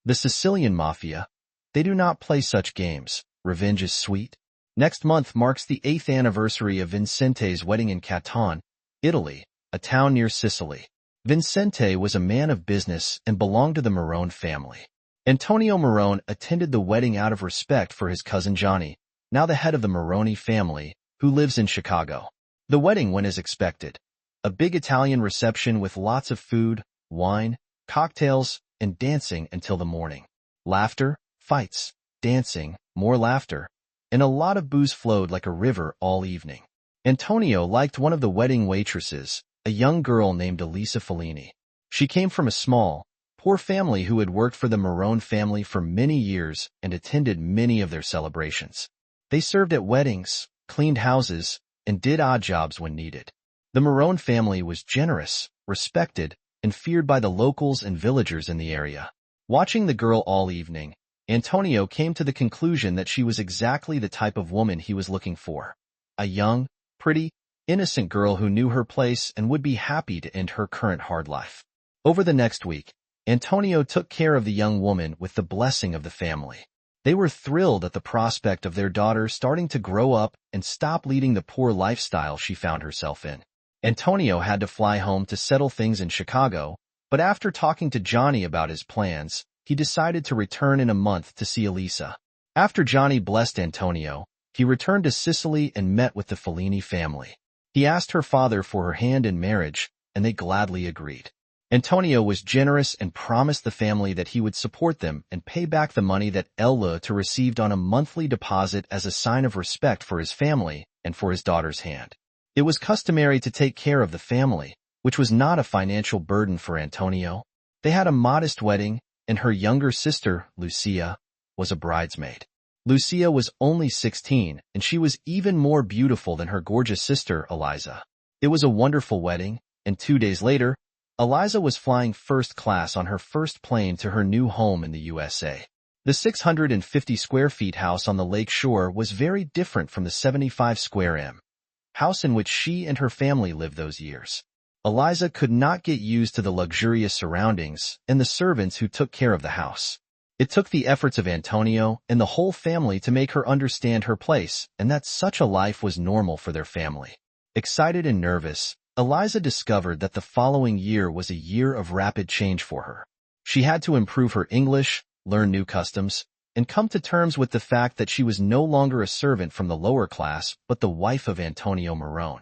The Sicilian Mafia. They do not play such games. Revenge is sweet. Next month marks the 8th anniversary of Vincente's wedding in Canton, Italy, a town near Sicily. Vincente was a man of business and belonged to the Morone family. Antonio Morone attended the wedding out of respect for his cousin Johnny, now the head of the Morone family, who lives in Chicago. The wedding went as expected. A big Italian reception with lots of food, wine, cocktails, and dancing until the morning. Laughter, fights, dancing, more laughter, and a lot of booze flowed like a river all evening. Antonio liked one of the wedding waitresses, a young girl named Elisa Fellini. She came from a small, poor family who had worked for the Morone family for many years and attended many of their celebrations. They served at weddings, cleaned houses, and did odd jobs when needed. The Morone family was generous, respected, and feared by the locals and villagers in the area. Watching the girl all evening, Antonio came to the conclusion that she was exactly the type of woman he was looking for. A young, pretty, innocent girl who knew her place and would be happy to end her current hard life. Over the next week, Antonio took care of the young woman with the blessing of the family. They were thrilled at the prospect of their daughter starting to grow up and stop leading the poor lifestyle she found herself in. Antonio had to fly home to settle things in Chicago, but after talking to Johnny about his plans, he decided to return in a month to see Elisa. After Johnny blessed Antonio, he returned to Sicily and met with the Fellini family. He asked her father for her hand in marriage, and they gladly agreed. Antonio was generous and promised the family that he would support them and pay back the money that Ella received on a monthly deposit as a sign of respect for his family and for his daughter's hand. It was customary to take care of the family, which was not a financial burden for Antonio. They had a modest wedding, and her younger sister, Lucia, was a bridesmaid. Lucia was only 16, and she was even more beautiful than her gorgeous sister, Eliza. It was a wonderful wedding, and 2 days later, Eliza was flying first class on her first plane to her new home in the USA. The 650 square feet house on the lake shore was very different from the 75 square m house in which she and her family lived those years. Eliza could not get used to the luxurious surroundings and the servants who took care of the house. It took the efforts of Antonio and the whole family to make her understand her place and that such a life was normal for their family. Excited and nervous, Eliza discovered that the following year was a year of rapid change for her. She had to improve her English, learn new customs, and come to terms with the fact that she was no longer a servant from the lower class but the wife of Antonio Morone.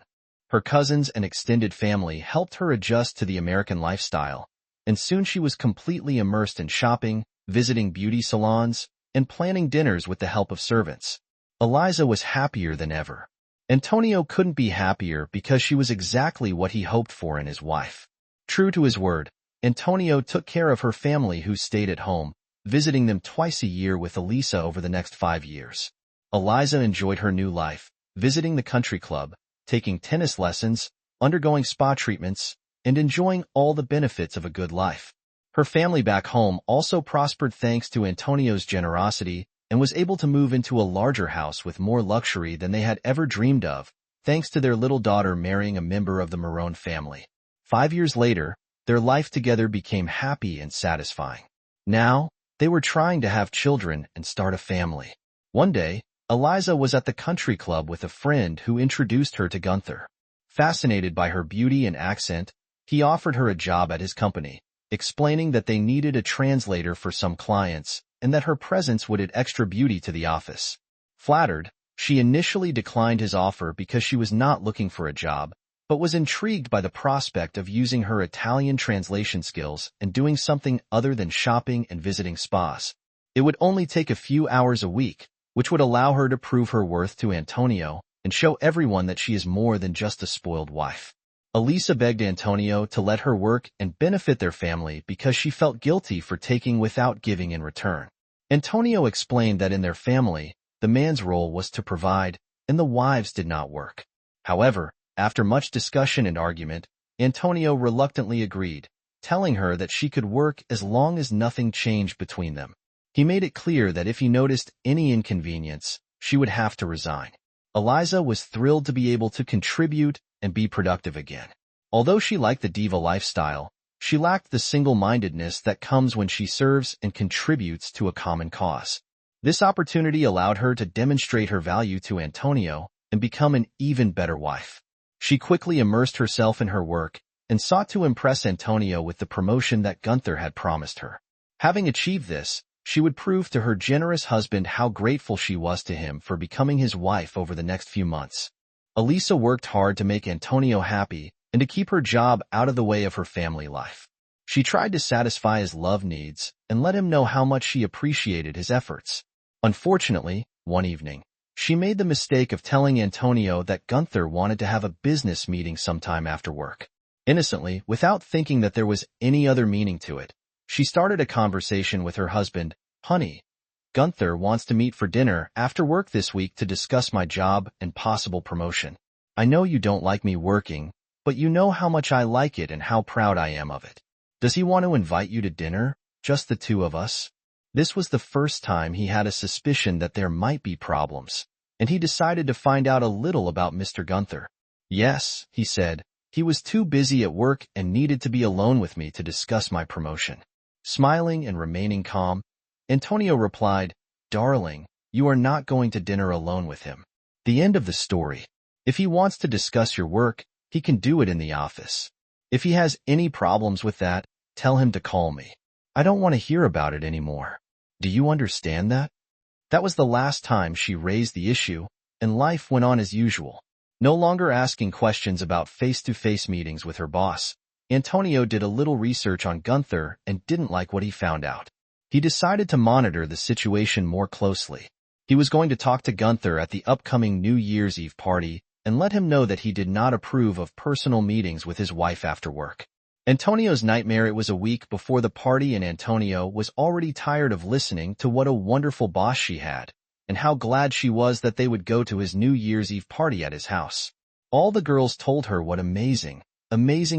Her cousins and extended family helped her adjust to the American lifestyle, and soon she was completely immersed in shopping, visiting beauty salons, and planning dinners with the help of servants. Eliza was happier than ever. Antonio couldn't be happier because she was exactly what he hoped for in his wife. True to his word, Antonio took care of her family who stayed at home, visiting them twice a year with Elisa over the next 5 years. Eliza enjoyed her new life, visiting the country club, taking tennis lessons, undergoing spa treatments, and enjoying all the benefits of a good life. Her family back home also prospered thanks to Antonio's generosity and was able to move into a larger house with more luxury than they had ever dreamed of, thanks to their little daughter marrying a member of the Morone family. 5 years later, their life together became happy and satisfying. Now, they were trying to have children and start a family. One day, Eliza was at the country club with a friend who introduced her to Gunther. Fascinated by her beauty and accent, he offered her a job at his company, explaining that they needed a translator for some clients and that her presence would add extra beauty to the office. Flattered, she initially declined his offer because she was not looking for a job, but was intrigued by the prospect of using her Italian translation skills and doing something other than shopping and visiting spas. It would only take a few hours a week, which would allow her to prove her worth to Antonio and show everyone that she is more than just a spoiled wife. Elisa begged Antonio to let her work and benefit their family because she felt guilty for taking without giving in return. Antonio explained that in their family, the man's role was to provide, and the wives did not work. However, after much discussion and argument, Antonio reluctantly agreed, telling her that she could work as long as nothing changed between them. He made it clear that if he noticed any inconvenience, she would have to resign. Eliza was thrilled to be able to contribute and be productive again. Although she liked the diva lifestyle, She lacked the single-mindedness that comes when she serves and contributes to a common cause. This opportunity allowed her to demonstrate her value to Antonio and become an even better wife. She quickly immersed herself in her work and sought to impress Antonio with the promotion that Gunther had promised her. Having achieved this, she would prove to her generous husband how grateful she was to him for becoming his wife over the next few months. Elisa worked hard to make Antonio happy and to keep her job out of the way of her family life. She tried to satisfy his love needs and let him know how much she appreciated his efforts. Unfortunately, one evening, she made the mistake of telling Antonio that Gunther wanted to have a business meeting sometime after work. Innocently, without thinking that there was any other meaning to it, she started a conversation with her husband. "Honey, Gunther wants to meet for dinner after work this week to discuss my job and possible promotion. I know you don't like me working, but you know how much I like it and how proud I am of it. Does he want to invite you to dinner, just the two of us?" This was the first time he had a suspicion that there might be problems, and he decided to find out a little about Mr. Gunther. "Yes," he said. "He was too busy at work and needed to be alone with me to discuss my promotion." Smiling and remaining calm, Antonio replied, "Darling, you are not going to dinner alone with him." The end of the story. If he wants to discuss your work, he can do it in the office. If he has any problems with that, tell him to call me. I don't want to hear about it anymore. Do you understand that? That was the last time she raised the issue, and life went on as usual. No longer asking questions about face-to-face meetings with her boss, Antonio did a little research on Gunther and didn't like what he found out. He decided to monitor the situation more closely. He was going to talk to Gunther at the upcoming New Year's Eve party and let him know that he did not approve of personal meetings with his wife after work. Antonio's nightmare. It was a week before the party and Antonio was already tired of listening to what a wonderful boss she had, and how glad she was that they would go to his New Year's Eve party at his house. All the girls told her what amazing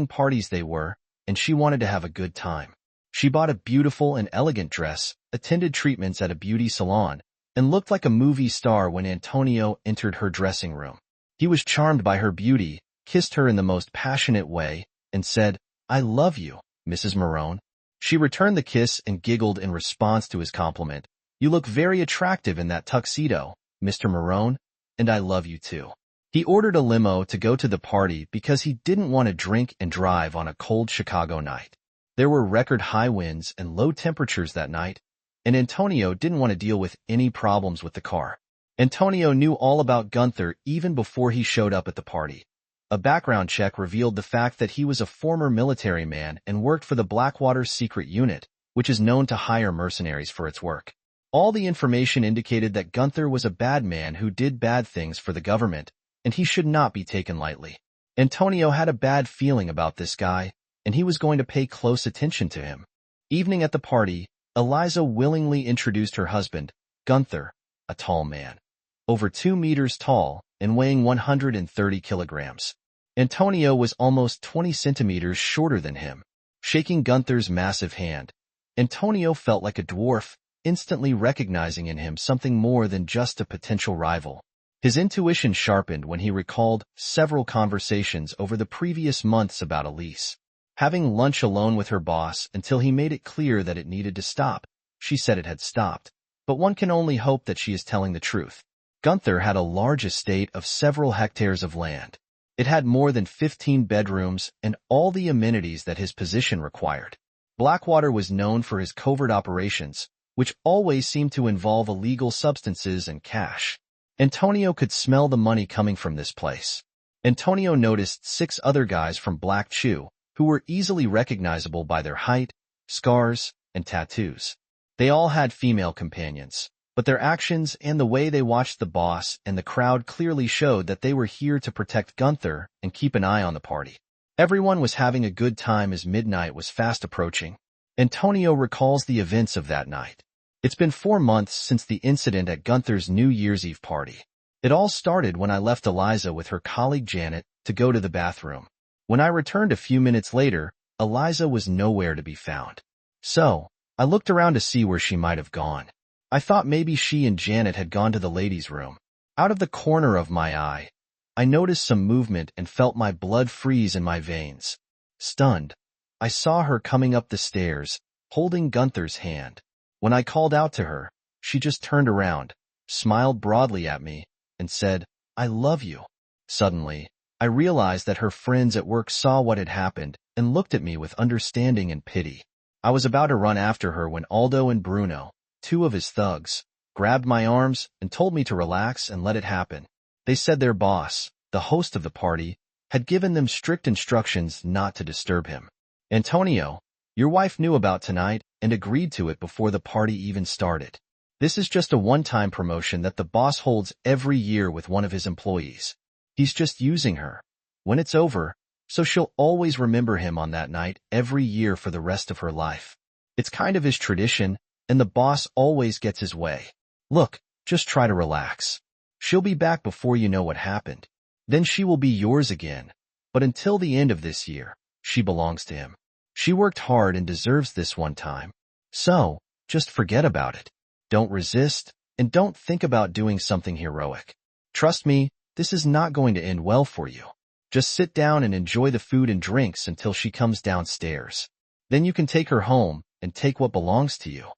parties they were, and she wanted to have a good time. She bought a beautiful and elegant dress, attended treatments at a beauty salon, and looked like a movie star when Antonio entered her dressing room. He was charmed by her beauty, kissed her in the most passionate way, and said, "I love you, Mrs. Marone." She returned the kiss and giggled in response to his compliment. "You look very attractive in that tuxedo, Mr. Marone, and I love you too." He ordered a limo to go to the party because he didn't want to drink and drive on a cold Chicago night. There were record high winds and low temperatures that night, and Antonio didn't want to deal with any problems with the car. Antonio knew all about Gunther even before he showed up at the party. A background check revealed the fact that he was a former military man and worked for the Blackwater Secret Unit, which is known to hire mercenaries for its work. All the information indicated that Gunther was a bad man who did bad things for the government, and he should not be taken lightly. Antonio had a bad feeling about this guy, and he was going to pay close attention to him. Evening at the party, Eliza willingly introduced her husband, Gunther, a tall man, over 2 meters tall and weighing 130 kilograms. Antonio was almost 20 centimeters shorter than him. Shaking Gunther's massive hand, Antonio felt like a dwarf, instantly recognizing in him something more than just a potential rival. His intuition sharpened when he recalled several conversations over the previous months about Elise. Having lunch alone with her boss until he made it clear that it needed to stop, she said it had stopped, but one can only hope that she is telling the truth. Gunther had a large estate of several hectares of land. It had more than 15 bedrooms and all the amenities that his position required. Blackwater was known for his covert operations, which always seemed to involve illegal substances and cash. Antonio could smell the money coming from this place. Antonio noticed 6 other guys from Black Chew, who were easily recognizable by their height, scars, and tattoos. They all had female companions, but their actions and the way they watched the boss and the crowd clearly showed that they were here to protect Gunther and keep an eye on the party. Everyone was having a good time as midnight was fast approaching. Antonio recalls the events of that night. It's been 4 months since the incident at Gunther's New Year's Eve party. It all started when I left Eliza with her colleague Janet to go to the bathroom. When I returned a few minutes later, Eliza was nowhere to be found. So, I looked around to see where she might have gone. I thought maybe she and Janet had gone to the ladies' room. Out of the corner of my eye, I noticed some movement and felt my blood freeze in my veins. Stunned, I saw her coming up the stairs, holding Gunther's hand. When I called out to her, she just turned around, smiled broadly at me, and said, "I love you." Suddenly, I realized that her friends at work saw what had happened and looked at me with understanding and pity. I was about to run after her when Aldo and Bruno, two of his thugs, grabbed my arms and told me to relax and let it happen. They said their boss, the host of the party, had given them strict instructions not to disturb him. "Antonio, your wife knew about tonight and agreed to it before the party even started. This is just a one-time promotion that the boss holds every year with one of his employees. He's just using her. When it's over, so she'll always remember him on that night every year for the rest of her life. It's kind of his tradition, and the boss always gets his way. Look, just try to relax. She'll be back before you know what happened. Then she will be yours again. But until the end of this year, she belongs to him. She worked hard and deserves this one time. So, just forget about it. Don't resist, and don't think about doing something heroic. Trust me, this is not going to end well for you. Just sit down and enjoy the food and drinks until she comes downstairs. Then you can take her home and take what belongs to you."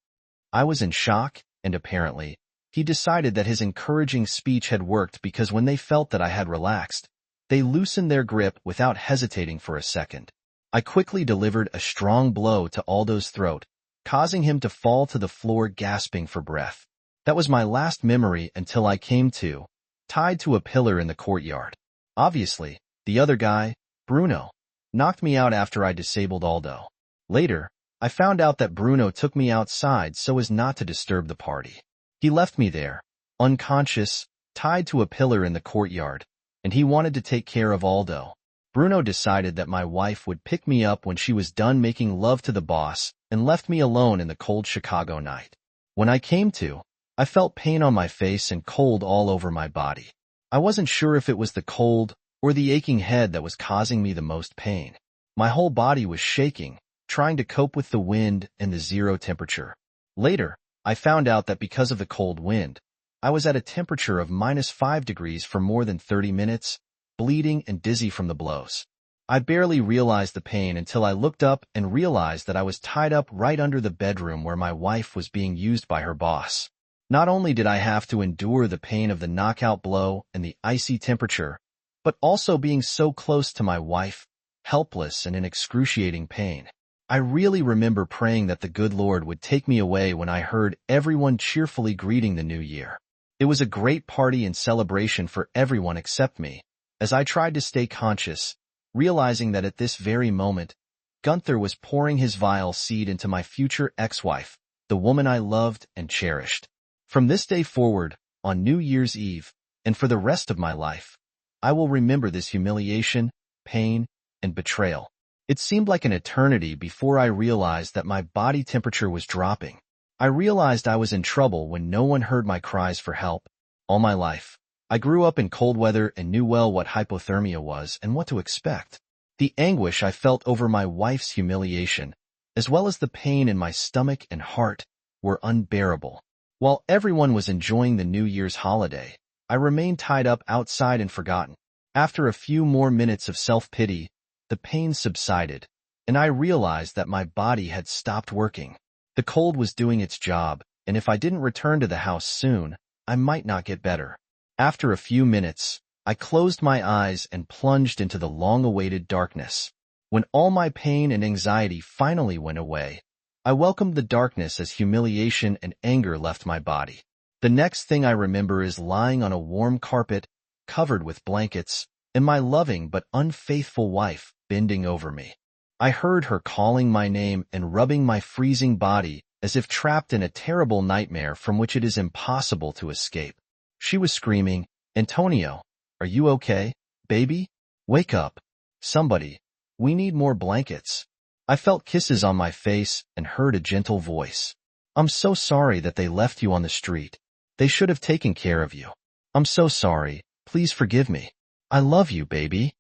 I was in shock, and apparently, he decided that his encouraging speech had worked because when they felt that I had relaxed, they loosened their grip without hesitating for a second. I quickly delivered a strong blow to Aldo's throat, causing him to fall to the floor gasping for breath. That was my last memory until I came to, tied to a pillar in the courtyard. Obviously, the other guy, Bruno, knocked me out after I disabled Aldo. Later, I found out that Bruno took me outside so as not to disturb the party. He left me there, unconscious, tied to a pillar in the courtyard, and he wanted to take care of Aldo. Bruno decided that my wife would pick me up when she was done making love to the boss and left me alone in the cold Chicago night. When I came to, I felt pain on my face and cold all over my body. I wasn't sure if it was the cold or the aching head that was causing me the most pain. My whole body was shaking, trying to cope with the wind and the zero temperature. Later, I found out that because of the cold wind, I was at a temperature of -5 degrees for more than 30 minutes, bleeding and dizzy from the blows. I barely realized the pain until I looked up and realized that I was tied up right under the bedroom where my wife was being used by her boss. Not only did I have to endure the pain of the knockout blow and the icy temperature, but also being so close to my wife, helpless and in excruciating pain. I really remember praying that the good Lord would take me away when I heard everyone cheerfully greeting the new year. It was a great party and celebration for everyone except me, as I tried to stay conscious, realizing that at this very moment, Gunther was pouring his vile seed into my future ex-wife, the woman I loved and cherished. From this day forward, on New Year's Eve, and for the rest of my life, I will remember this humiliation, pain, and betrayal. It seemed like an eternity before I realized that my body temperature was dropping. I realized I was in trouble when no one heard my cries for help. All my life, I grew up in cold weather and knew well what hypothermia was and what to expect. The anguish I felt over my wife's humiliation, as well as the pain in my stomach and heart, were unbearable. While everyone was enjoying the New Year's holiday, I remained tied up outside and forgotten. After a few more minutes of self-pity, the pain subsided, and I realized that my body had stopped working. The cold was doing its job, and if I didn't return to the house soon, I might not get better. After a few minutes, I closed my eyes and plunged into the long-awaited darkness. When all my pain and anxiety finally went away, I welcomed the darkness as humiliation and anger left my body. The next thing I remember is lying on a warm carpet, covered with blankets, and my loving but unfaithful wife bending over me. I heard her calling my name and rubbing my freezing body as if trapped in a terrible nightmare from which it is impossible to escape. She was screaming, "Antonio, are you okay, baby? Wake up. Somebody. We need more blankets." I felt kisses on my face and heard a gentle voice. "I'm so sorry that they left you on the street. They should have taken care of you. I'm so sorry. Please forgive me. I love you, baby."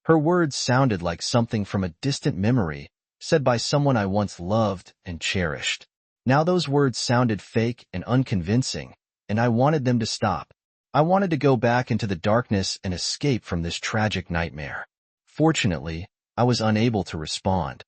Her words sounded like something from a distant memory, said by someone I once loved and cherished. Now those words sounded fake and unconvincing, and I wanted them to stop. I wanted to go back into the darkness and escape from this tragic nightmare. Fortunately, I was unable to respond.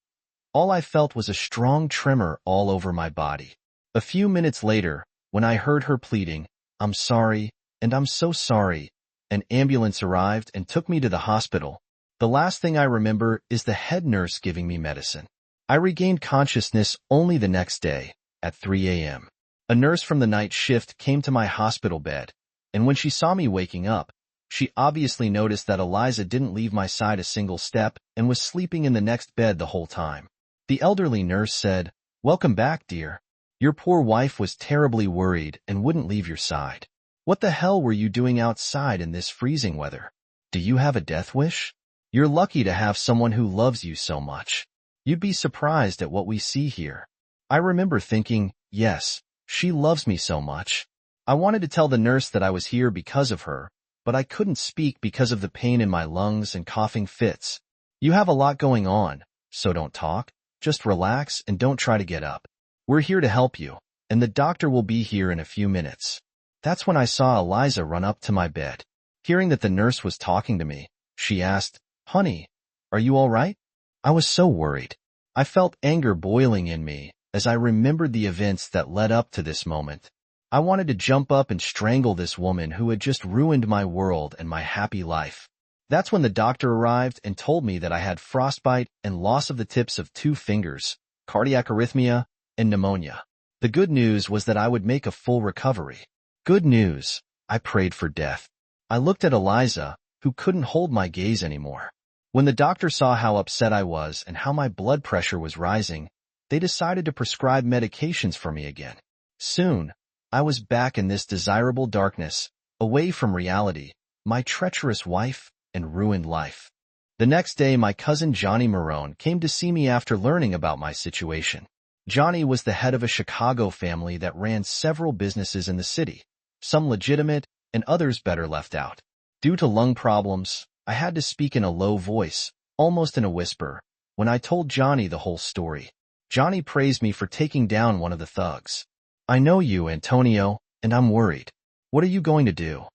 All I felt was a strong tremor all over my body. A few minutes later, when I heard her pleading, "I'm sorry, and I'm so sorry," an ambulance arrived and took me to the hospital. The last thing I remember is the head nurse giving me medicine. I regained consciousness only the next day, at 3 a.m. A nurse from the night shift came to my hospital bed, and when she saw me waking up, she obviously noticed that Eliza didn't leave my side a single step and was sleeping in the next bed the whole time. The elderly nurse said, "Welcome back, dear. Your poor wife was terribly worried and wouldn't leave your side. What the hell were you doing outside in this freezing weather? Do you have a death wish? You're lucky to have someone who loves you so much. You'd be surprised at what we see here." I remember thinking, yes, she loves me so much. I wanted to tell the nurse that I was here because of her, but I couldn't speak because of the pain in my lungs and coughing fits. "You have a lot going on, so don't talk. Just relax and don't try to get up. We're here to help you, and the doctor will be here in a few minutes." That's when I saw Eliza run up to my bed. Hearing that the nurse was talking to me, she asked, "Honey, are you all right?" I was so worried. I felt anger boiling in me as I remembered the events that led up to this moment. I wanted to jump up and strangle this woman who had just ruined my world and my happy life. That's when the doctor arrived and told me that I had frostbite and loss of the tips of 2 fingers, cardiac arrhythmia, and pneumonia. The good news was that I would make a full recovery. Good news. I prayed for death. I looked at Eliza, who couldn't hold my gaze anymore. When the doctor saw how upset I was and how my blood pressure was rising, they decided to prescribe medications for me again. Soon, I was back in this desirable darkness, away from reality, my treacherous wife, and ruined life. The next day, my cousin Johnny Marone came to see me after learning about my situation. Johnny was the head of a Chicago family that ran several businesses in the city, some legitimate and others better left out. Due to lung problems, I had to speak in a low voice, almost in a whisper, when I told Johnny the whole story. Johnny praised me for taking down one of the thugs. "I know you, Antonio, and I'm worried. What are you going to do?"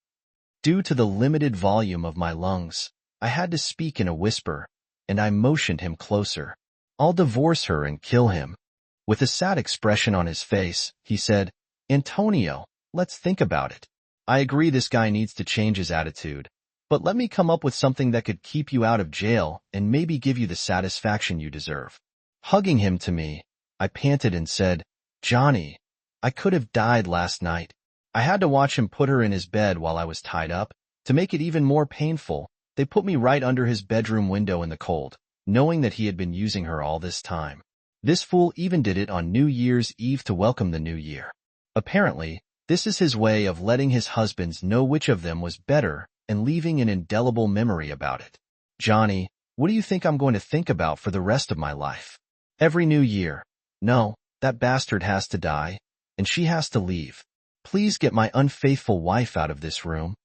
Due to the limited volume of my lungs, I had to speak in a whisper, and I motioned him closer. "I'll divorce her and kill him." With a sad expression on his face, he said, "Antonio, let's think about it. I agree this guy needs to change his attitude, but let me come up with something that could keep you out of jail and maybe give you the satisfaction you deserve." Hugging him to me, I panted and said, "Johnny, I could have died last night. I had to watch him put her in his bed while I was tied up. To make it even more painful, they put me right under his bedroom window in the cold, knowing that he had been using her all this time. This fool even did it on New Year's Eve to welcome the new year. Apparently, this is his way of letting his husbands know which of them was better and leaving an indelible memory about it. Johnny, what do you think I'm going to think about for the rest of my life? Every new year. No, that bastard has to die, and she has to leave. Please get my unfaithful wife out of this room."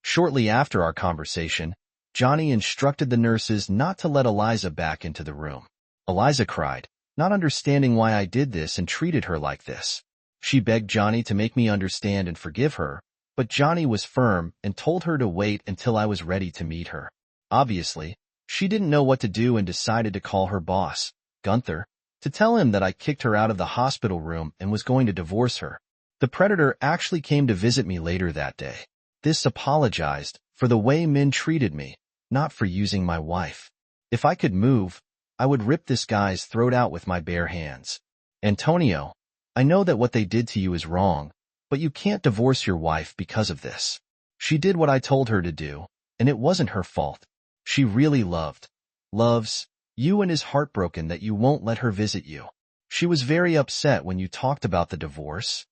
Shortly after our conversation, Johnny instructed the nurses not to let Eliza back into the room. Eliza cried, not understanding why I did this and treated her like this. She begged Johnny to make me understand and forgive her, but Johnny was firm and told her to wait until I was ready to meet her. Obviously, she didn't know what to do and decided to call her boss, Gunther, to tell him that I kicked her out of the hospital room and was going to divorce her. The predator actually came to visit me later that day. This apologized for the way men treated me, not for using my wife. If I could move, I would rip this guy's throat out with my bare hands. "Antonio, I know that what they did to you is wrong, but you can't divorce your wife because of this. She did what I told her to do, and it wasn't her fault. She really loves you and is heartbroken that you won't let her visit you. She was very upset when you talked about the divorce."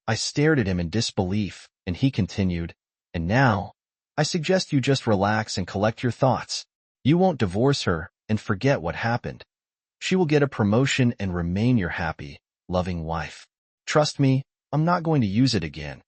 I stared at him in disbelief, and he continued, "And now, I suggest you just relax and collect your thoughts. You won't divorce her and forget what happened. She will get a promotion and remain your happy, loving wife. Trust me, I'm not going to use it again.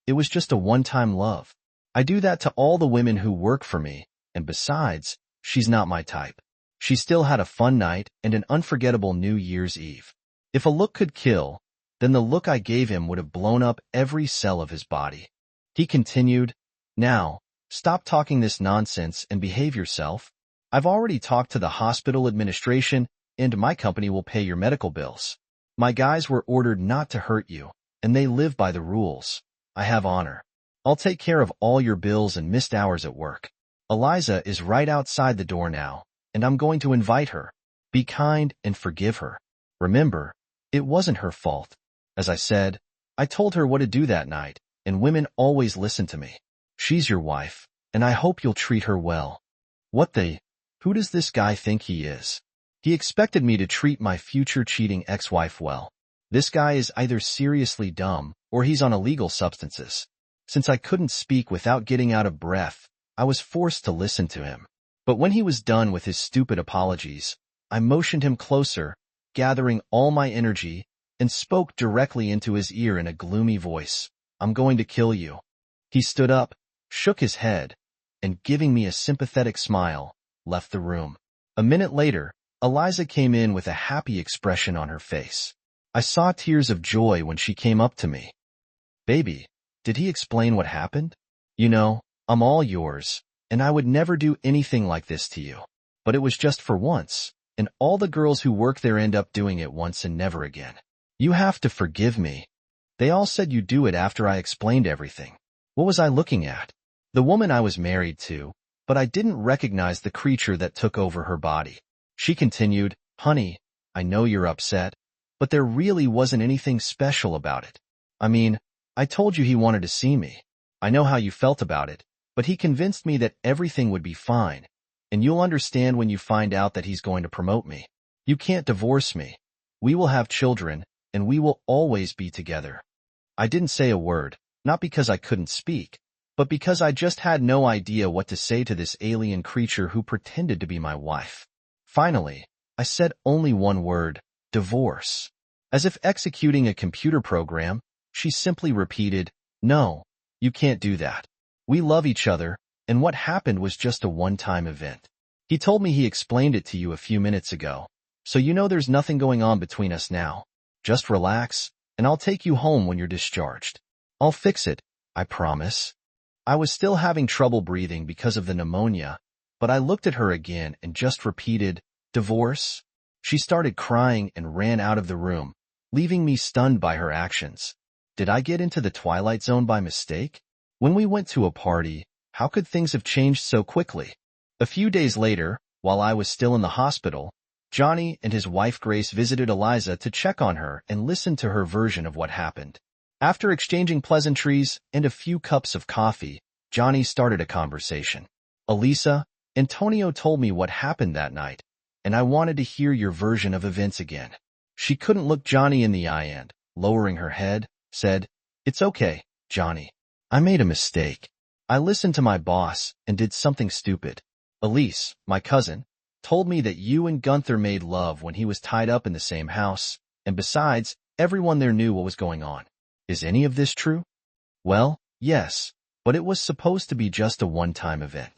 It was just a one-time love. I do that to all the women who work for me, and besides, she's not my type." She still had a fun night and an unforgettable New Year's Eve. If a look could kill, then the look I gave him would have blown up every cell of his body. He continued, "Now, stop talking this nonsense and behave yourself. I've already talked to the hospital administration, and my company will pay your medical bills. My guys were ordered not to hurt you, and they live by the rules. I have honor. I'll take care of all your bills and missed hours at work. Eliza is right outside the door now, and I'm going to invite her. Be kind and forgive her. Remember, it wasn't her fault. As I said, I told her what to do that night, and women always listen to me. She's your wife, and I hope you'll treat her well. Who does this guy think he is? He expected me to treat my future cheating ex-wife well. This guy is either seriously dumb, or he's on illegal substances. Since I couldn't speak without getting out of breath, I was forced to listen to him. But when he was done with his stupid apologies, I motioned him closer, gathering all my energy, and spoke directly into his ear in a gloomy voice. I'm going to kill you. He stood up, shook his head, and giving me a sympathetic smile, left the room. A minute later, Eliza came in with a happy expression on her face. I saw tears of joy when she came up to me. Baby, did he explain what happened? You know, I'm all yours, and I would never do anything like this to you. But it was just for once, and all the girls who work there end up doing it once and never again. You have to forgive me. They all said you'd do it after I explained everything. What was I looking at? The woman I was married to, but I didn't recognize the creature that took over her body. She continued, Honey, I know you're upset, but there really wasn't anything special about it. I mean, I told you he wanted to see me. I know how you felt about it, but he convinced me that everything would be fine, and you'll understand when you find out that he's going to promote me. You can't divorce me. We will have children, and we will always be together. I didn't say a word, not because I couldn't speak, but because I just had no idea what to say to this alien creature who pretended to be my wife. Finally, I said only one word, divorce. As if executing a computer program, she simply repeated, No, you can't do that. We love each other, and what happened was just a one-time event. He told me he explained it to you a few minutes ago, so you know there's nothing going on between us now. Just relax, and I'll take you home when you're discharged. I'll fix it, I promise. I was still having trouble breathing because of the pneumonia, but I looked at her again and just repeated, Divorce? She started crying and ran out of the room, leaving me stunned by her actions. Did I get into the Twilight Zone by mistake? When we went to a party, how could things have changed so quickly? A few days later, while I was still in the hospital, Johnny and his wife Grace visited Eliza to check on her and listen to her version of what happened. After exchanging pleasantries and a few cups of coffee, Johnny started a conversation. Elisa, Antonio told me what happened that night, and I wanted to hear your version of events again. She couldn't look Johnny in the eye and, lowering her head, said, It's okay, Johnny. I made a mistake. I listened to my boss and did something stupid. Elise, my cousin, told me that you and Gunther made love when he was tied up in the same house, and besides, everyone there knew what was going on. Is any of this true? Well, yes, but it was supposed to be just a one-time event.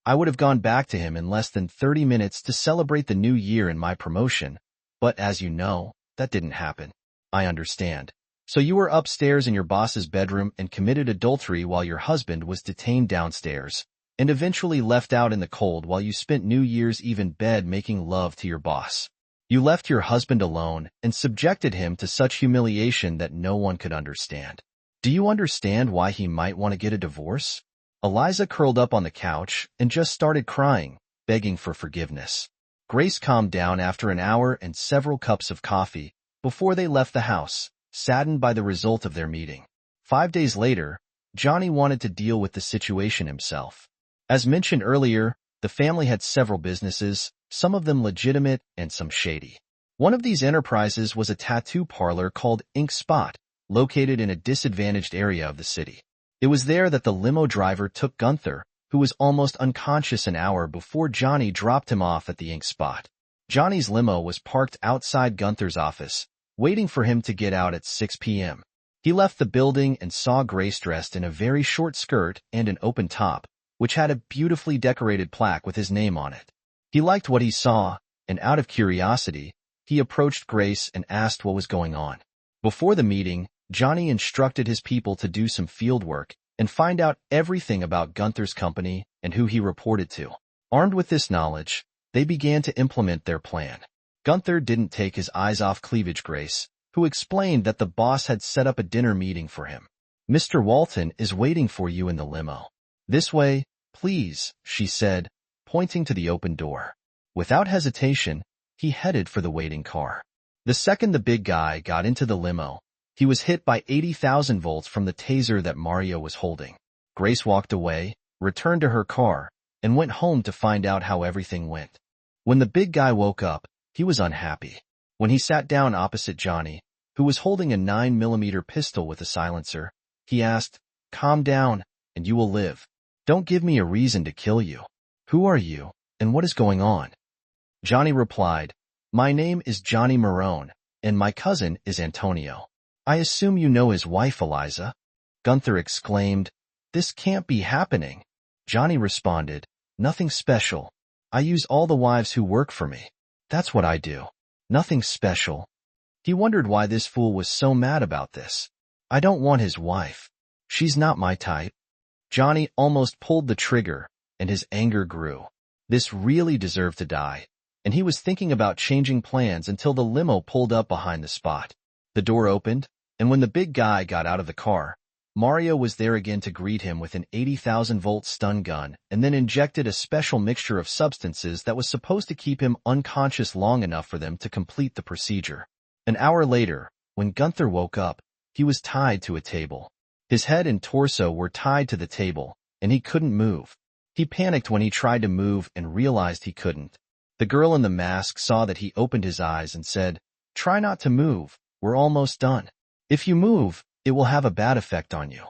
I would have gone back to him in less than 30 minutes to celebrate the new year and my promotion, but as you know, that didn't happen. I understand. So you were upstairs in your boss's bedroom and committed adultery while your husband was detained downstairs, and eventually left out in the cold while you spent New Year's Eve in bed making love to your boss. You left your husband alone and subjected him to such humiliation that no one could understand. Do you understand why he might want to get a divorce? Eliza curled up on the couch and just started crying, begging for forgiveness. Grace calmed down after an hour and several cups of coffee before they left the house, saddened by the result of their meeting. 5 days later, Johnny wanted to deal with the situation himself. As mentioned earlier, the family had several businesses, some of them legitimate and some shady. One of these enterprises was a tattoo parlor called Ink Spot, located in a disadvantaged area of the city. It was there that the limo driver took Gunther, who was almost unconscious an hour before Johnny dropped him off at the Ink Spot. Johnny's limo was parked outside Gunther's office, waiting for him to get out at 6 p.m. He left the building and saw Grace dressed in a very short skirt and an open top, which had a beautifully decorated plaque with his name on it. He liked what he saw, and out of curiosity, he approached Grace and asked what was going on. Before the meeting, Johnny instructed his people to do some field work and find out everything about Gunther's company and who he reported to. Armed with this knowledge, they began to implement their plan. Gunther didn't take his eyes off Cleavage Grace, who explained that the boss had set up a dinner meeting for him. "Mr. Walton is waiting for you in the limo. This way, please," she said, pointing to the open door. Without hesitation, he headed for the waiting car. The second the big guy got into the limo, he was hit by 80,000 volts from the taser that Mario was holding. Grace walked away, returned to her car, and went home to find out how everything went. When the big guy woke up, he was unhappy. When he sat down opposite Johnny, who was holding a 9mm pistol with a silencer, he asked, "Calm down, and you will live. Don't give me a reason to kill you. Who are you, and what is going on?" Johnny replied, "My name is Johnny Marone, and my cousin is Antonio. I assume you know his wife, Eliza." Gunther exclaimed, "This can't be happening." Johnny responded, "Nothing special. I use all the wives who work for me. That's what I do. Nothing special." He wondered why this fool was so mad about this. "I don't want his wife. She's not my type." Johnny almost pulled the trigger, and his anger grew. This really deserved to die, and he was thinking about changing plans until the limo pulled up behind the spot. The door opened, and when the big guy got out of the car, Mario was there again to greet him with an 80,000-volt stun gun and then injected a special mixture of substances that was supposed to keep him unconscious long enough for them to complete the procedure. An hour later, when Gunther woke up, he was tied to a table. His head and torso were tied to the table, and he couldn't move. He panicked when he tried to move and realized he couldn't. The girl in the mask saw that he opened his eyes and said, "Try not to move, we're almost done. If you move, it will have a bad effect on you."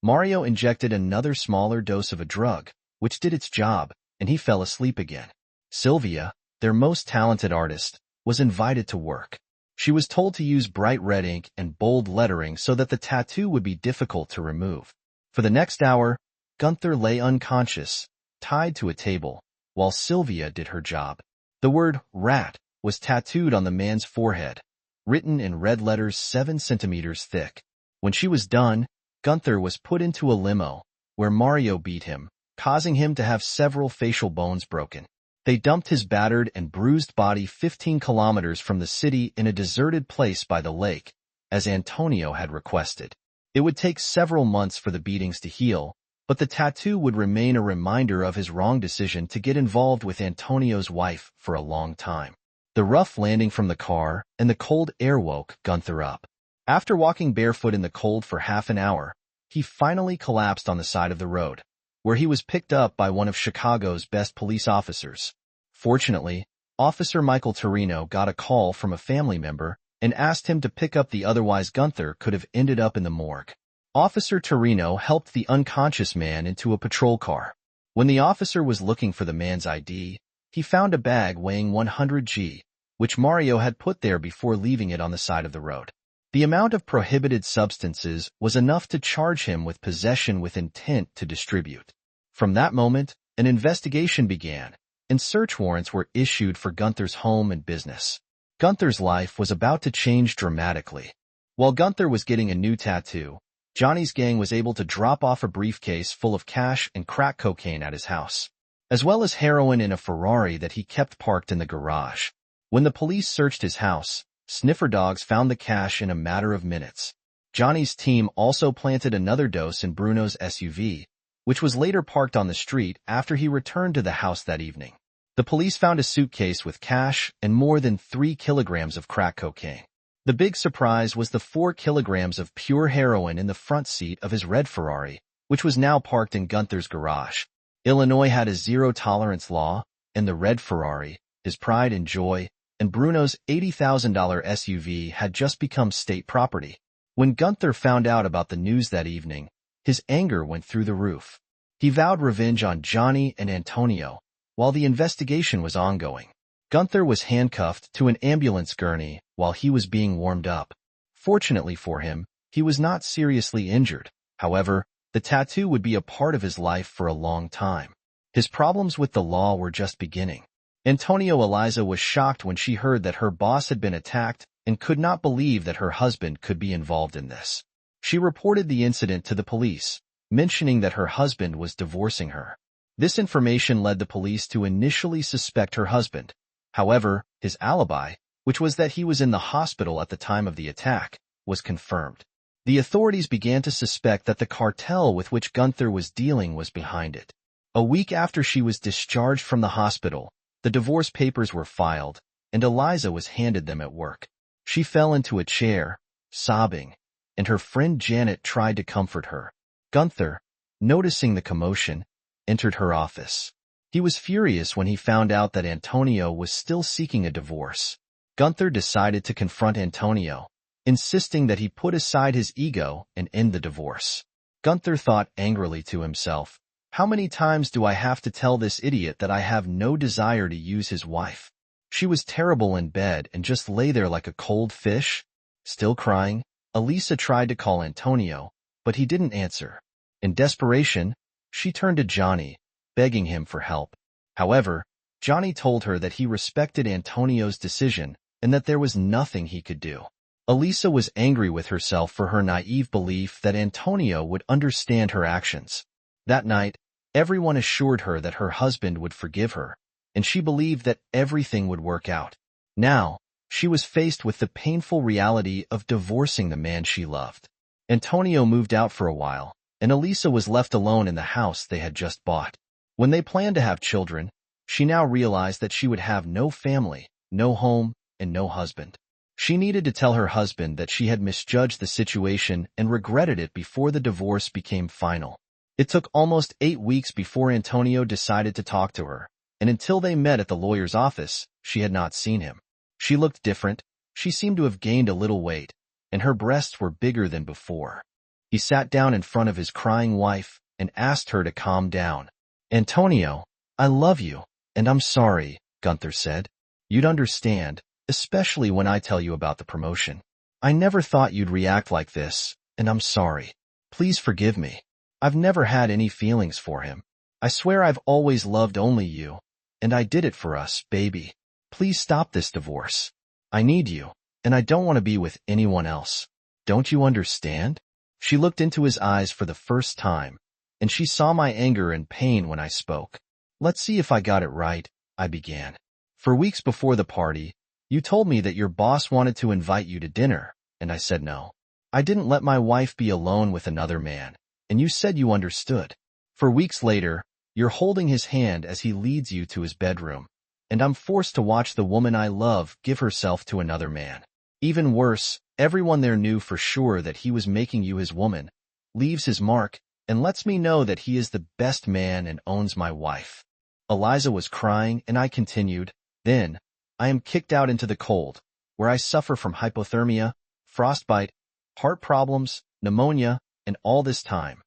Mario injected another smaller dose of a drug, which did its job, and he fell asleep again. Sylvia, their most talented artist, was invited to work. She was told to use bright red ink and bold lettering so that the tattoo would be difficult to remove. For the next hour, Gunther lay unconscious, tied to a table, while Sylvia did her job. The word "rat" was tattooed on the man's forehead, written in red letters 7 centimeters thick. When she was done, Gunther was put into a limo, where Mario beat him, causing him to have several facial bones broken. They dumped his battered and bruised body 15 kilometers from the city in a deserted place by the lake, as Antonio had requested. It would take several months for the beatings to heal, but the tattoo would remain a reminder of his wrong decision to get involved with Antonio's wife for a long time. The rough landing from the car and the cold air woke Gunther up. After walking barefoot in the cold for half an hour, he finally collapsed on the side of the road, where he was picked up by one of Chicago's best police officers. Fortunately, Officer Michael Torino got a call from a family member and asked him to pick up the otherwise Gunther could have ended up in the morgue. Officer Torino helped the unconscious man into a patrol car. When the officer was looking for the man's ID, he found a bag weighing 100 g, which Mario had put there before leaving it on the side of the road. The amount of prohibited substances was enough to charge him with possession with intent to distribute. From that moment, an investigation began, and search warrants were issued for Gunther's home and business. Gunther's life was about to change dramatically. While Gunther was getting a new tattoo, Johnny's gang was able to drop off a briefcase full of cash and crack cocaine at his house, as well as heroin in a Ferrari that he kept parked in the garage. When the police searched his house, sniffer dogs found the cash in a matter of minutes. Johnny's team also planted another dose in Bruno's SUV, which was later parked on the street after he returned to the house that evening. The police found a suitcase with cash and more than 3 kilograms of crack cocaine. The big surprise was the 4 kilograms of pure heroin in the front seat of his red Ferrari, which was now parked in Gunther's garage. Illinois had a zero-tolerance law, and the red Ferrari, his pride and joy, and Bruno's $80,000 SUV had just become state property. When Gunther found out about the news that evening, his anger went through the roof. He vowed revenge on Johnny and Antonio, while the investigation was ongoing. Gunther was handcuffed to an ambulance gurney while he was being warmed up. Fortunately for him, he was not seriously injured. However, the tattoo would be a part of his life for a long time. His problems with the law were just beginning. Antonio Eliza was shocked when she heard that her boss had been attacked and could not believe that her husband could be involved in this. She reported the incident to the police, mentioning that her husband was divorcing her. This information led the police to initially suspect her husband. However, his alibi, which was that he was in the hospital at the time of the attack, was confirmed. The authorities began to suspect that the cartel with which Gunther was dealing was behind it. A week after she was discharged from the hospital, the divorce papers were filed, and Eliza was handed them at work. She fell into a chair, sobbing, and her friend Janet tried to comfort her. Gunther, noticing the commotion, entered her office. He was furious when he found out that Antonio was still seeking a divorce. Gunther decided to confront Antonio, insisting that he put aside his ego and end the divorce. Gunther thought angrily to himself, "How many times do I have to tell this idiot that I have no desire to use his wife?" She was terrible in bed and just lay there like a cold fish. Still crying, Elisa tried to call Antonio, but he didn't answer. In desperation, she turned to Johnny, begging him for help. However, Johnny told her that he respected Antonio's decision and that there was nothing he could do. Elisa was angry with herself for her naive belief that Antonio would understand her actions. That night, everyone assured her that her husband would forgive her, and she believed that everything would work out. Now, she was faced with the painful reality of divorcing the man she loved. Antonio moved out for a while, and Elisa was left alone in the house they had just bought. When they planned to have children, she now realized that she would have no family, no home, and no husband. She needed to tell her husband that she had misjudged the situation and regretted it before the divorce became final. It took almost 8 weeks before Antonio decided to talk to her, and until they met at the lawyer's office, she had not seen him. She looked different, she seemed to have gained a little weight, and her breasts were bigger than before. He sat down in front of his crying wife and asked her to calm down. "Antonio, I love you, and I'm sorry," Gunther said. "You'd understand, especially when I tell you about the promotion. I never thought you'd react like this, and I'm sorry. Please forgive me. I've never had any feelings for him. I swear I've always loved only you, and I did it for us, baby. Please stop this divorce. I need you, and I don't want to be with anyone else. Don't you understand?" She looked into his eyes for the first time, and she saw my anger and pain when I spoke. "Let's see if I got it right," I began. "For weeks before the party, you told me that your boss wanted to invite you to dinner, and I said no. I didn't let my wife be alone with another man, and you said you understood. For weeks later, you're holding his hand as he leads you to his bedroom, and I'm forced to watch the woman I love give herself to another man. Even worse, everyone there knew for sure that he was making you his woman, leaves his mark, and lets me know that he is the best man and owns my wife." Eliza was crying, and I continued, "Then, I am kicked out into the cold, where I suffer from hypothermia, frostbite, heart problems, pneumonia, and all this time.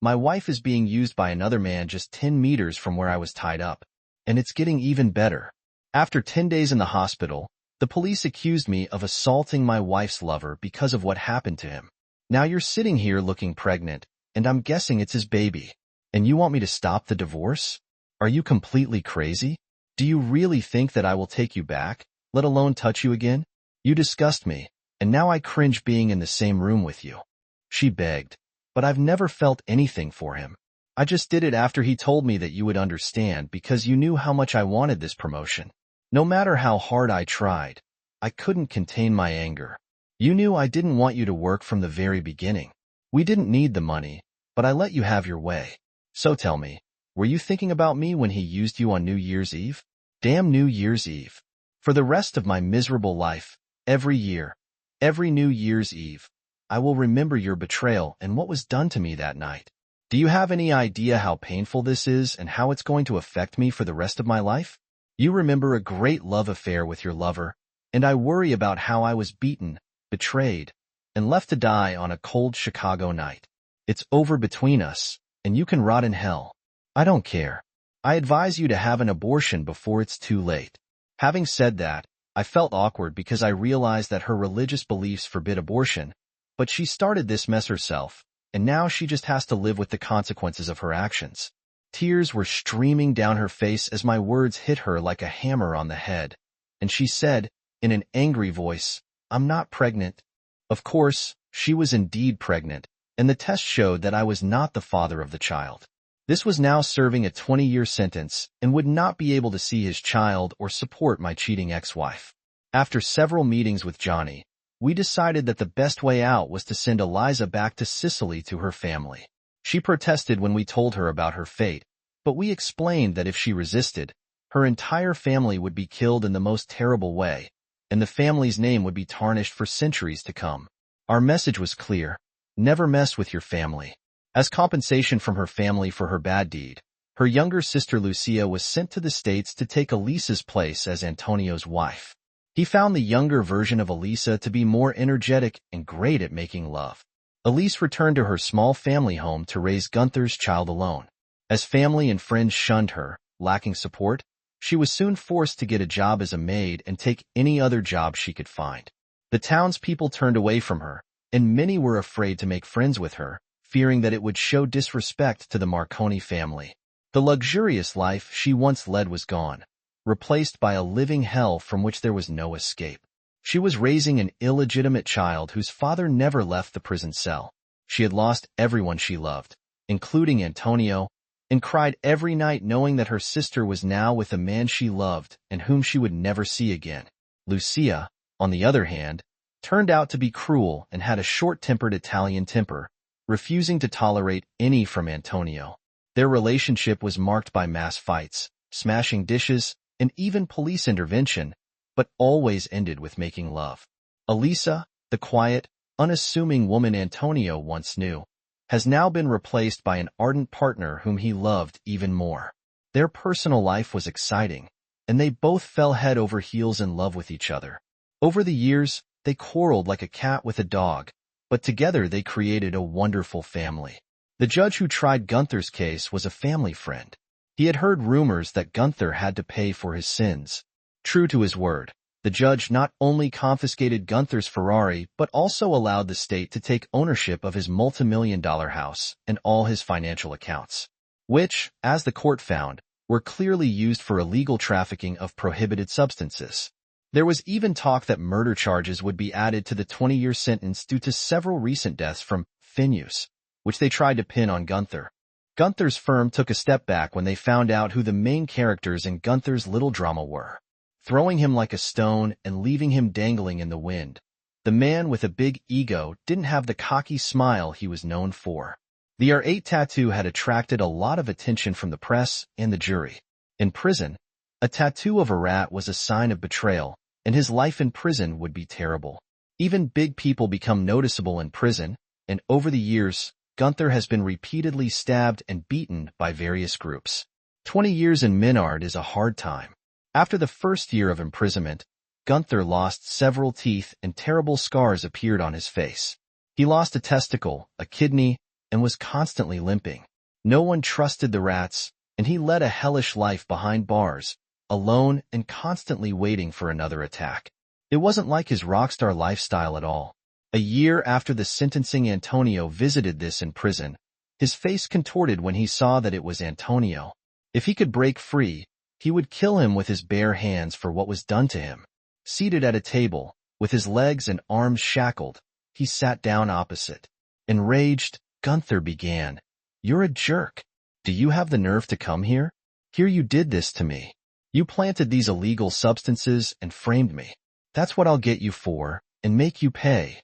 My wife is being used by another man just 10 meters from where I was tied up, and it's getting even better. After 10 days in the hospital, the police accused me of assaulting my wife's lover because of what happened to him. Now you're sitting here looking pregnant, and I'm guessing it's his baby, and you want me to stop the divorce? Are you completely crazy? Do you really think that I will take you back, let alone touch you again? You disgust me, and now I cringe being in the same room with you." She begged, "But I've never felt anything for him. I just did it after he told me that you would understand because you knew how much I wanted this promotion. No matter how hard I tried, I couldn't contain my anger. You knew I didn't want you to work from the very beginning. We didn't need the money, but I let you have your way. So tell me, were you thinking about me when he used you on New Year's Eve? Damn New Year's Eve. For the rest of my miserable life, every year, every New Year's Eve, I will remember your betrayal and what was done to me that night. Do you have any idea how painful this is and how it's going to affect me for the rest of my life? You remember a great love affair with your lover, and I worry about how I was beaten, betrayed, and left to die on a cold Chicago night. It's over between us, and you can rot in hell. I don't care. I advise you to have an abortion before it's too late." Having said that, I felt awkward because I realized that her religious beliefs forbid abortion, but she started this mess herself, and now she just has to live with the consequences of her actions. Tears were streaming down her face as my words hit her like a hammer on the head, and she said, in an angry voice, "I'm not pregnant." Of course, she was indeed pregnant, and the test showed that I was not the father of the child. This was now serving a 20-year sentence and would not be able to see his child or support my cheating ex-wife. After several meetings with Johnny, we decided that the best way out was to send Eliza back to Sicily to her family. She protested when we told her about her fate, but we explained that if she resisted, her entire family would be killed in the most terrible way, and the family's name would be tarnished for centuries to come. Our message was clear: never mess with your family. As compensation from her family for her bad deed, her younger sister Lucia was sent to the States to take Elisa's place as Antonio's wife. He found the younger version of Elisa to be more energetic and great at making love. Elise returned to her small family home to raise Gunther's child alone. As family and friends shunned her, lacking support, she was soon forced to get a job as a maid and take any other job she could find. The townspeople turned away from her, and many were afraid to make friends with her, fearing that it would show disrespect to the Marconi family. The luxurious life she once led was gone, replaced by a living hell from which there was no escape. She was raising an illegitimate child whose father never left the prison cell. She had lost everyone she loved, including Antonio, and cried every night knowing that her sister was now with a man she loved and whom she would never see again. Lucia, on the other hand, turned out to be cruel and had a short-tempered Italian temper, refusing to tolerate any from Antonio. Their relationship was marked by mass fights, smashing dishes, and even police intervention, but always ended with making love. Elisa, the quiet, unassuming woman Antonio once knew, has now been replaced by an ardent partner whom he loved even more. Their personal life was exciting, and they both fell head over heels in love with each other. Over the years, they quarreled like a cat with a dog, but together they created a wonderful family. The judge who tried Gunther's case was a family friend. He had heard rumors that Gunther had to pay for his sins. True to his word, the judge not only confiscated Gunther's Ferrari but also allowed the state to take ownership of his multimillion-dollar house and all his financial accounts, which, as the court found, were clearly used for illegal trafficking of prohibited substances. There was even talk that murder charges would be added to the 20-year sentence due to several recent deaths from use, which they tried to pin on Gunther. Gunther's firm took a step back when they found out who the main characters in Gunther's little drama were, throwing him like a stone and leaving him dangling in the wind. The man with a big ego didn't have the cocky smile he was known for. The R8 tattoo had attracted a lot of attention from the press and the jury. In prison, a tattoo of a rat was a sign of betrayal, and his life in prison would be terrible. Even big people become noticeable in prison, and over the years, Gunther has been repeatedly stabbed and beaten by various groups. 20 years in Menard is a hard time. After the first year of imprisonment, Gunther lost several teeth and terrible scars appeared on his face. He lost a testicle, a kidney, and was constantly limping. No one trusted the rats, and he led a hellish life behind bars, alone and constantly waiting for another attack. It wasn't like his rockstar lifestyle at all. A year after the sentencing, Antonio visited this in prison. His face contorted when he saw that it was Antonio. If he could break free, he would kill him with his bare hands for what was done to him. Seated at a table, with his legs and arms shackled, he sat down opposite. Enraged, Gunther began, "You're a jerk. Do you have the nerve to come here? Here you did this to me. You planted these illegal substances and framed me. That's what I'll get you for, and make you pay."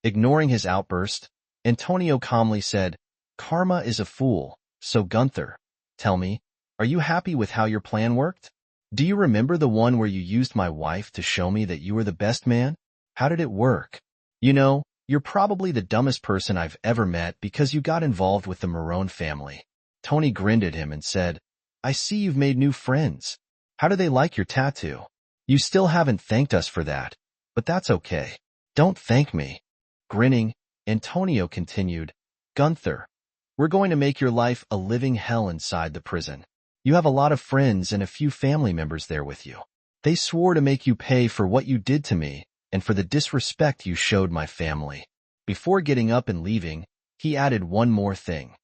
Ignoring his outburst, Antonio calmly said, "Karma is a fool, so Gunther, tell me, are you happy with how your plan worked? Do you remember the one where you used my wife to show me that you were the best man? How did it work? You know, you're probably the dumbest person I've ever met because you got involved with the Marone family." Tony grinned at him and said, "I see you've made new friends. How do they like your tattoo? You still haven't thanked us for that, but that's okay. Don't thank me." Grinning, Antonio continued, "Gunther, we're going to make your life a living hell inside the prison. You have a lot of friends and a few family members there with you. They swore to make you pay for what you did to me and for the disrespect you showed my family." Before getting up and leaving, he added one more thing.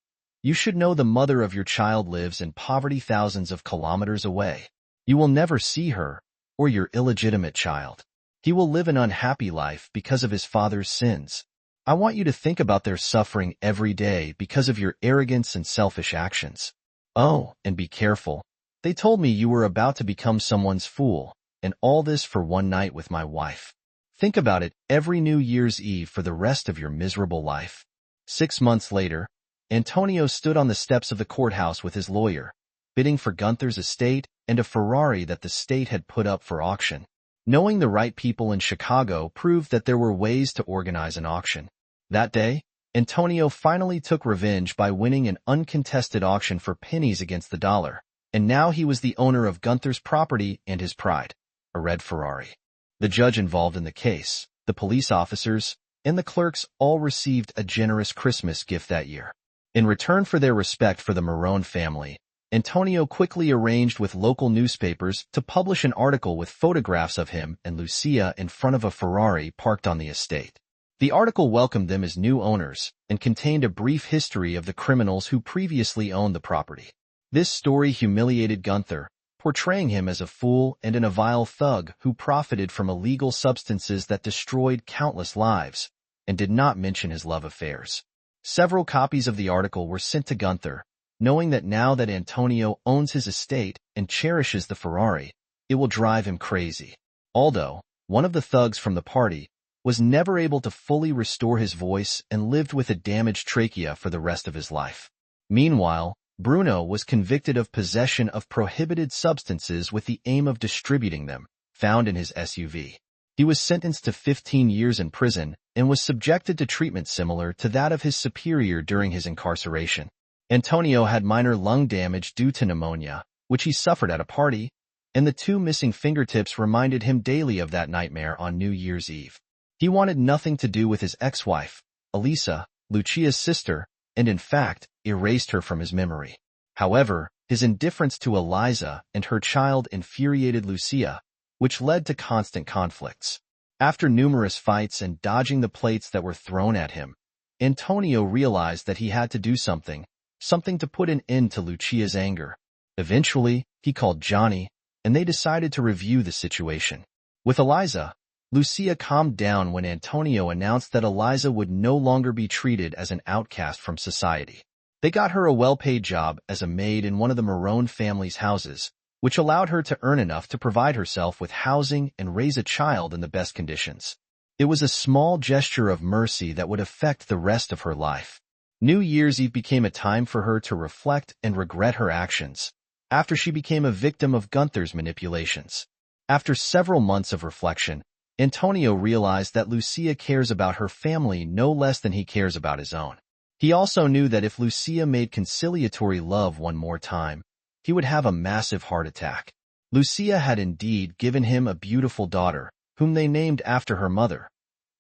"You should know the mother of your child lives in poverty thousands of kilometers away. You will never see her or your illegitimate child. He will live an unhappy life because of his father's sins. I want you to think about their suffering every day because of your arrogance and selfish actions. Oh, and be careful. They told me you were about to become someone's fool, and all this for one night with my wife. Think about it every New Year's Eve for the rest of your miserable life. 6 months later, Antonio stood on the steps of the courthouse with his lawyer, bidding for Gunther's estate and a Ferrari that the state had put up for auction. Knowing the right people in Chicago proved that there were ways to organize an auction. That day, Antonio finally took revenge by winning an uncontested auction for pennies against the dollar, and now he was the owner of Gunther's property and his pride, a red Ferrari. The judge involved in the case, the police officers, and the clerks all received a generous Christmas gift that year. In return for their respect for the Marone family, Antonio quickly arranged with local newspapers to publish an article with photographs of him and Lucia in front of a Ferrari parked on the estate. The article welcomed them as new owners and contained a brief history of the criminals who previously owned the property. This story humiliated Gunther, portraying him as a fool and a vile thug who profited from illegal substances that destroyed countless lives, and did not mention his love affairs. Several copies of the article were sent to Gunther, knowing that now that Antonio owns his estate and cherishes the Ferrari, it will drive him crazy. Although, one of the thugs from the party was never able to fully restore his voice and lived with a damaged trachea for the rest of his life. Meanwhile, Bruno was convicted of possession of prohibited substances with the aim of distributing them, found in his SUV. He was sentenced to 15 years in prison and was subjected to treatment similar to that of his superior during his incarceration. Antonio had minor lung damage due to pneumonia, which he suffered at a party, and the 2 missing fingertips reminded him daily of that nightmare on New Year's Eve. He wanted nothing to do with his ex-wife, Elisa, Lucia's sister, and in fact, erased her from his memory. However, his indifference to Eliza and her child infuriated Lucia, which led to constant conflicts. After numerous fights and dodging the plates that were thrown at him, Antonio realized that he had to do something to put an end to Lucia's anger. Eventually, he called Johnny, and they decided to review the situation. With Eliza, Lucia calmed down when Antonio announced that Eliza would no longer be treated as an outcast from society. They got her a well-paid job as a maid in one of the Marone family's houses, which allowed her to earn enough to provide herself with housing and raise a child in the best conditions. It was a small gesture of mercy that would affect the rest of her life. New Year's Eve became a time for her to reflect and regret her actions, after she became a victim of Gunther's manipulations. After several months of reflection, Antonio realized that Lucia cares about her family no less than he cares about his own. He also knew that if Lucia made conciliatory love one more time, he would have a massive heart attack. Lucia had indeed given him a beautiful daughter, whom they named after her mother,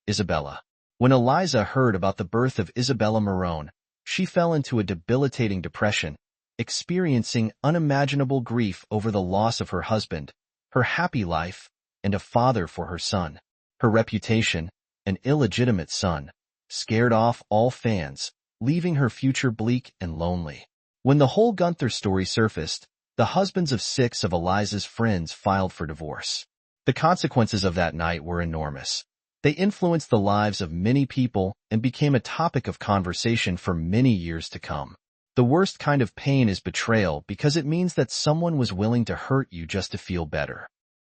Isabella. When Eliza heard about the birth of Isabella Marone, she fell into a debilitating depression, experiencing unimaginable grief over the loss of her husband, her happy life, and a father for her son. Her reputation, an illegitimate son, scared off all fans, leaving her future bleak and lonely. When the whole Gunther story surfaced, the husbands of 6 of Eliza's friends filed for divorce. The consequences of that night were enormous. They influenced the lives of many people and became a topic of conversation for many years to come. The worst kind of pain is betrayal because it means that someone was willing to hurt you just to feel better.